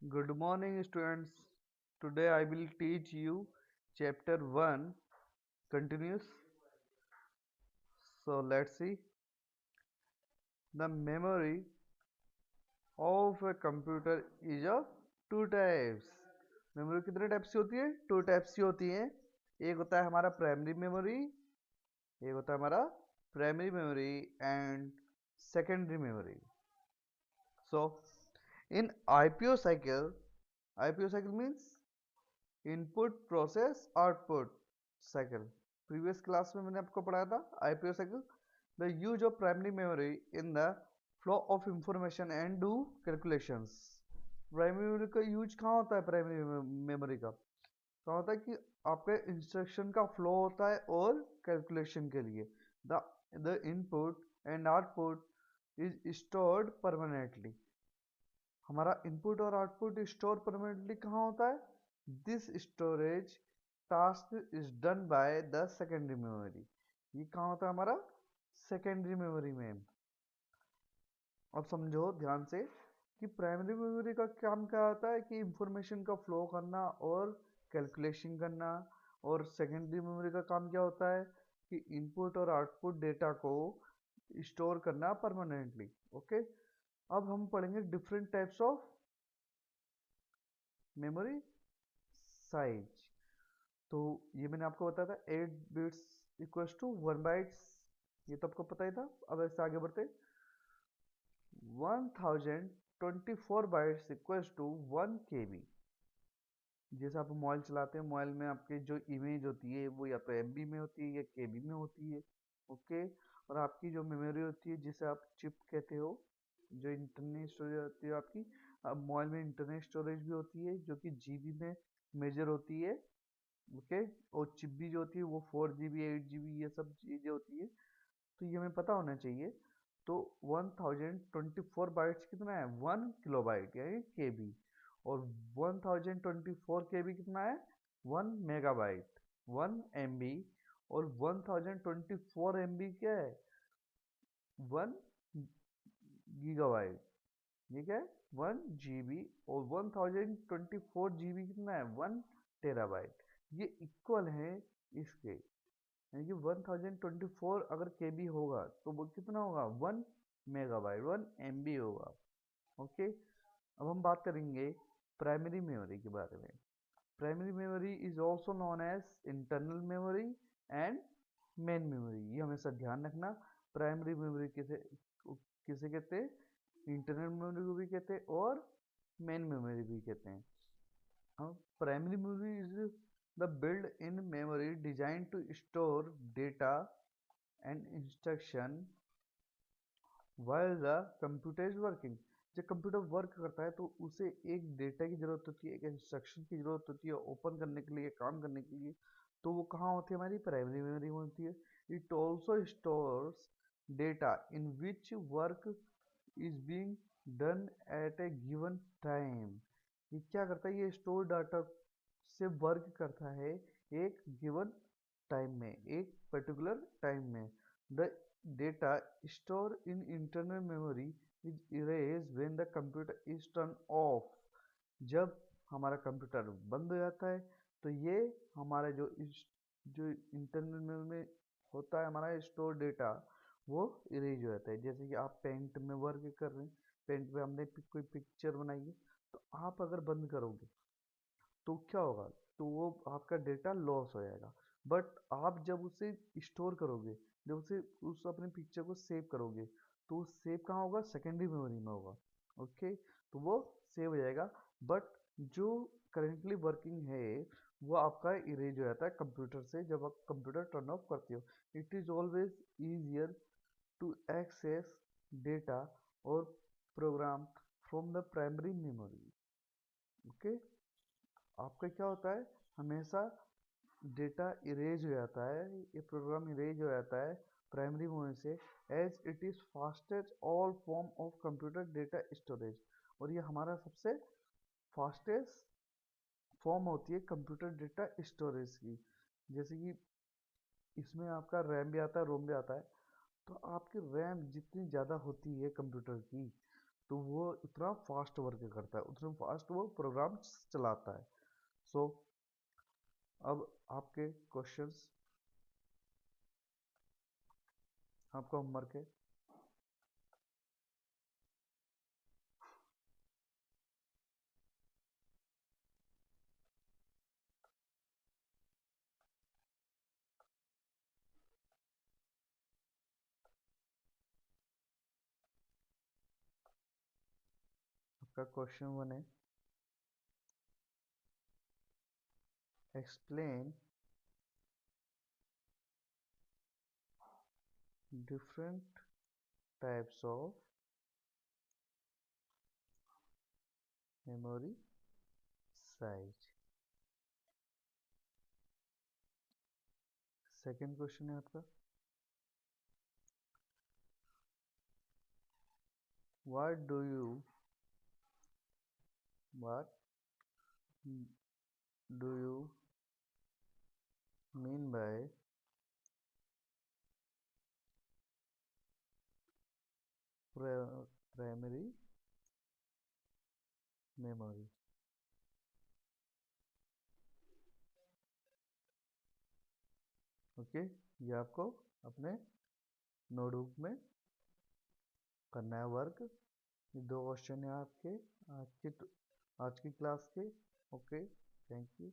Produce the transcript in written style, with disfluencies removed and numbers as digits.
Good morning, students. Today I will teach you chapter 1 continuous. So let's see. The memory of a computer is of two types. Memory कितने types की होती है? Two types की होती है। एक होता है हमारा प्राइमरी मेमोरी, एक होता है हमारा primary memory and secondary memory. So in IPO cycle means input process output cycle. Previous class में मैंने आपको पढ़ाया था IPO cycle, the use of primary memory in the flow of information and do calculations. Primary memory का use कहाँ होता है? Primary memory का कहाँ होता है कि आपके इंस्ट्रक्शन का फ्लो होता है और कैलकुलेशन के लिए the the input and output is stored permanently. हमारा इनपुट और आउटपुट स्टोर परमानेंटली कहाँ होता है? This storage task is done by the secondary memory. ये कहाँ होता है हमारा? सेकेंडरी मेमोरी में। अब समझो ध्यान से कि प्राइमरी मेमोरी का काम क्या होता है कि इंफॉर्मेशन का फ्लो करना और कैलकुलेशन करना, और सेकेंडरी मेमोरी का काम क्या होता है कि इनपुट और आउटपुट डेटा को स्टोर करना परमानेंटली। ओके, अब हम पढ़ेंगे different types of memory size. तो ये मैंने आपको बताया था 8 बिट्स इक्वल्स टू 1 बाइट्स, ये तो आपको पता ही था। अब ऐसे आगे बढ़ते, 1024 बाइट्स इक्वल्स टू 1 KB। जैसे आप मोबाइल चलाते हैं, मोबाइल में आपकी जो इमेज होती है वो या तो MB में होती है या KB में होती है। ओके, और आपकी जो मेमोरी होती है जिसे आप चिप कहते हो, जो इंटरनल स्टोरेज होती है आपकी, अब मोबाइल में इंटरनल स्टोरेज भी होती है जो कि GB में मेजर होती है। ओके, और चिप भी जो होती है वो 4 GB 8 GB ये सब चीज़ें होती है। तो ये हमें पता होना चाहिए। तो 1024 बाइट्स कितना है? 1 किलोबाइट यानी KB। और 1024 KB कितना है? 1 मेगाबाइट, 1 MB। और 1024 MB क्या है? 1 गीगाबाइट। ये क्या है? 1 GB। और 1024 GB कितना है? 1 टेराबाइट। ये इक्वल है इसके, यानी कि 1024 अगर KB होगा तो वो कितना होगा? 1 मेगाबाइट, 1 MB होगा। ओके, अब हम बात करेंगे प्राइमरी मेमोरी के बारे में। Primary memory is also known as internal memory and main memory. ये हमेशा ध्यान रखना, प्राइमरी मेमोरी किसे किसे कहते हैं? इंटरनल मेमोरी को भी कहते हैं और मेन मेमोरी भी कहते हैं। Primary memory is the built-in memory designed to store data and instruction while the computer is working। जब कंप्यूटर वर्क करता है तो उसे एक डेटा की जरूरत होती है, एक इंस्ट्रक्शन की जरूरत होती है ओपन करने के लिए, काम करने के लिए। तो वो कहाँ होती है? हमारी प्राइमरी मेमोरी में होती है। It also stores data in which work is being done at A given time. ये क्या करता है? ये स्टोर डाटा से वर्क करता है एक गिवन टाइम में, एक पर्टिकुलर टाइम में। The data store in internal memory is erase when the computer is turn off. जब हमारा कंप्यूटर बंद हो जाता है तो ये हमारा जो इंटरनल मेमोरी में होता है हमारा स्टोर डेटा, वो इरेज हो जाता है। जैसे कि आप पेंट में वर्क कर रहे हैं, पेंट पे हमने कोई पिक्चर बनाई है, तो आप अगर बंद करोगे तो क्या होगा? तो वो आपका डेटा लॉस हो जाएगा। बट आप जब उसे स्टोर करोगे, जब उसे उस अपने पिक्चर को सेव करोगे, तो वो सेव कहाँ होगा? सेकेंडरी मेमोरी में होगा। ओके, तो वो सेव हो जाएगा। बट जो करेंटली वर्किंग है वो आपका इरेज हो जाता है कंप्यूटर से जब आप कंप्यूटर टर्न ऑफ करते हो। It is always easier to access data और program from the primary memory. Okay, आपका क्या होता है? हमेशा डेटा इरेज हो जाता है, ये प्रोग्राम इरेज हो जाता है प्राइमरी मेमोरी से, as it is fastest all form of computer data storage. और ये हमारा सबसे फास्टेस्ट फॉर्म होती है कंप्यूटर डेटा स्टोरेज की। जैसे कि इसमें आपका रैम भी आता है, रोम भी आता है। तो आपकी रैम जितनी ज़्यादा होती है कंप्यूटर की, तो वो उतना फास्ट वर्क करता है, उतना फास्ट वो प्रोग्राम चलाता है। सो अब आपके क्वेश्चंस, आपका होमवर्क है। आपका क्वेश्चन 1 है, explain different types of memory size. Second question है आपका, what do you what do you mean by primary memory? Okay, ये आपको अपने नोटबुक में करना है वर्क। ये 2 क्वेश्चन है आपके आज की क्लास के। Okay, thank you.